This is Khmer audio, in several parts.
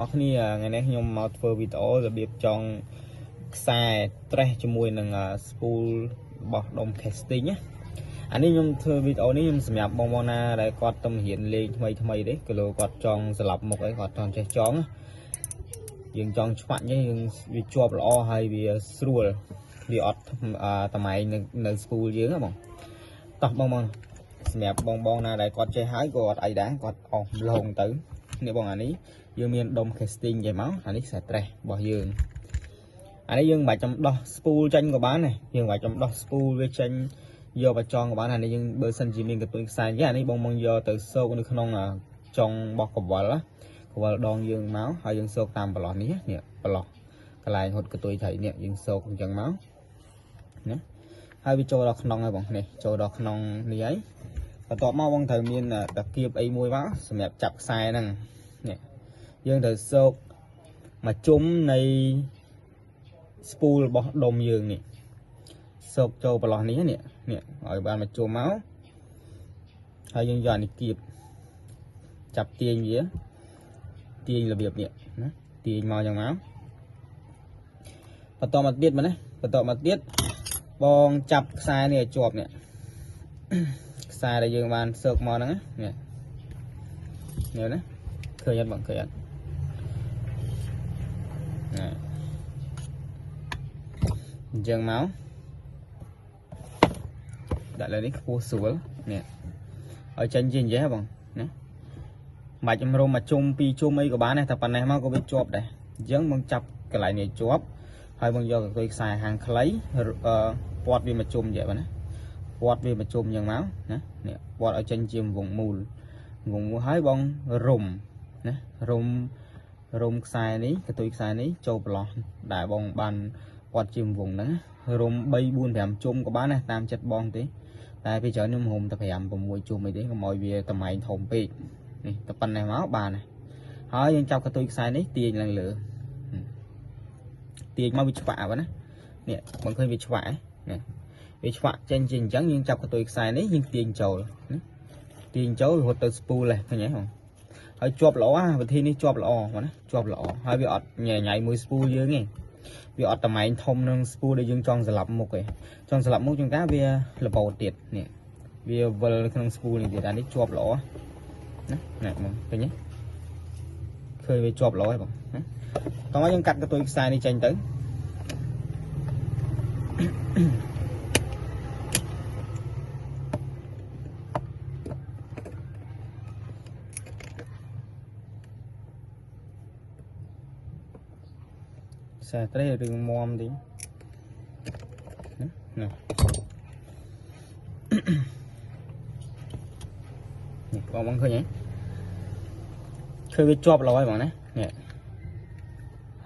អស់គ្នាថ្ងៃនេះខ្ញុំមកធ្វើវីដេអូរបៀបចងខ្សែ trace ជាមួយនឹង spool របស់ដុំ casting ណាអានេះខ្ញុំធ្វើវីដេអូនេះខ្ញុំសម្រាប់បងណាដែលគាត់ទៅរៀនលេងថ្មីទេគីឡូគាត់ចង់ស្លាប់មុខអីគាត់ចង់ចេះចងយើងចង់ឆ្វាក់យើងវាជាប់ល្អហើយវាស្រួលវាអត់តម្លៃនៅ spool យើងហ៎បងតោះបងសម្រាប់បងណាដែលគាត់ចេះហើយគាត់អីដែរគាត់អស់លងទៅនេះបងអានេះយើងមានដុំ casting ចេះមកអានេះខ្សែ trace របស់យើងអានេះយើងមិនបាច់ចំដោះ spool ចេញក៏បានដែរយើងមិនបាច់ចំដោះ spool វាចេញយកបច្ចងក៏បានអានេះយើងបើសិនជាមានកន្ទុយខ្សែអានេះបងយកទៅសោកនៅក្នុងចុងរបស់កវលដងយើងមកហើយយើងសោកតាមប្រឡោះនេះប្រឡោះកន្លែងហត់កន្ទុយថៃនេះយើងសោកអញ្ចឹងមកណាហើយវាចូលដល់ក្នុងហើយបងនេះចូលដល់ក្នុងនេះហើយបន្ទាប់មកបងត្រូវមានតាគៀបអីមួយមកសម្រាប់ចាប់ខ្សែហ្នឹងនេះយើងត្រូវសោកមកជុំនៃ spool របស់ដុំយើងនេះសោកចូលប្រឡោះនេះនេះឲ្យបានមកជុំមកហើយយើងយកអានេះគៀបចាប់ទាញវាទាញរបៀបនេះណាទាញមកយ៉ាងមកបន្តមកទៀតមកណាបន្តមកទៀតបងចាប់ខ្សែនេះឲ្យជាប់នេះខ្សែដែលយើងបានសើកមកហ្នឹងនេះណាឃើញអត់បងឃើញអត់អញ្ចឹងមកដាក់លើនេះខ្ពស់ស្រួលនេះឲ្យចេញជាអញ្ចឹងបងណាបាច់ជំរុំមកជុំពីរជុំអីក៏បានដែរតែប៉ុណ្ណេះមកក៏វាជាប់ដែរអញ្ចឹងបងចាប់កន្លែងនេះជាប់ហើយបងយកកន្ទុយខ្សែហាងខ្លីពាត់វាមកជុំvậyណាពាត់វាមកជុំអញ្ចឹងមកណានេះពាត់ឲ្យចេញជាវងមូលហើយបងរុំណារុំខ្សែនេះកន្ទុយខ្សែនេះចូលប្រឡោះដែលបងបានពាត់ជាវងហ្នឹងរុំ3 4 5ជុំក៏បានដែរតាមចិត្តបងទេតែពេលច្រើនខ្ញុំរុំតែ5 6ជុំអីទេកុំឲ្យវាតម្លៃធំពេកនេះតែប៉ុណ្ណេះមកបានហើយយើងចាប់កន្ទុយខ្សែនេះទាញឡើងលើទាញមកវាឆ្វាក់ណានេះបងឃើញវាឆ្វាក់នេះវាឆ្វាក់ចេញជាអញ្ចឹងយើងចាប់កន្ទុយខ្សែនេះយើងទាញចូលរហូតទៅ spool ហ្នឹងឃើញទេបងហើយជាប់ល្អវិធីនេះជាប់ល្អណាជាប់ល្អហើយវាអត់ញ៉ៃមួយ spool យើងទេវាអត់តម្លៃធំនឹង spool ដែលយើងចង់ស្លាប់មុខទេចង់ស្លាប់មុខជួនកាលវារបូតទៀតនេះវាវិលក្នុង spool នេះទៀតអានេះជាប់ល្អណាបងឃើញទេឃើញវាជាប់ល្អហើយបងណាតោះមកយើងកាត់កន្ទុយខ្សែនេះចេញទៅខ្សែ trace រឿងមាំតិចណានេះបងឃើញទេឃើញវាជាប់ល្អហើយបងណានេះ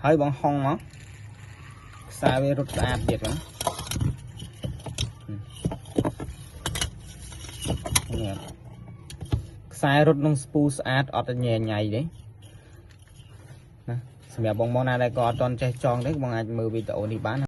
ហើយបងហុងមកខ្សែវារត់ស្អាតទៀតបងនេះខ្សែរត់នឹង spool ស្អាតអត់ញ៉ៃទេណាសម្រាប់បងណាដែលក៏អត់ទាន់ចេះចងទេបងអាចមើលវីដេអូនេះបាន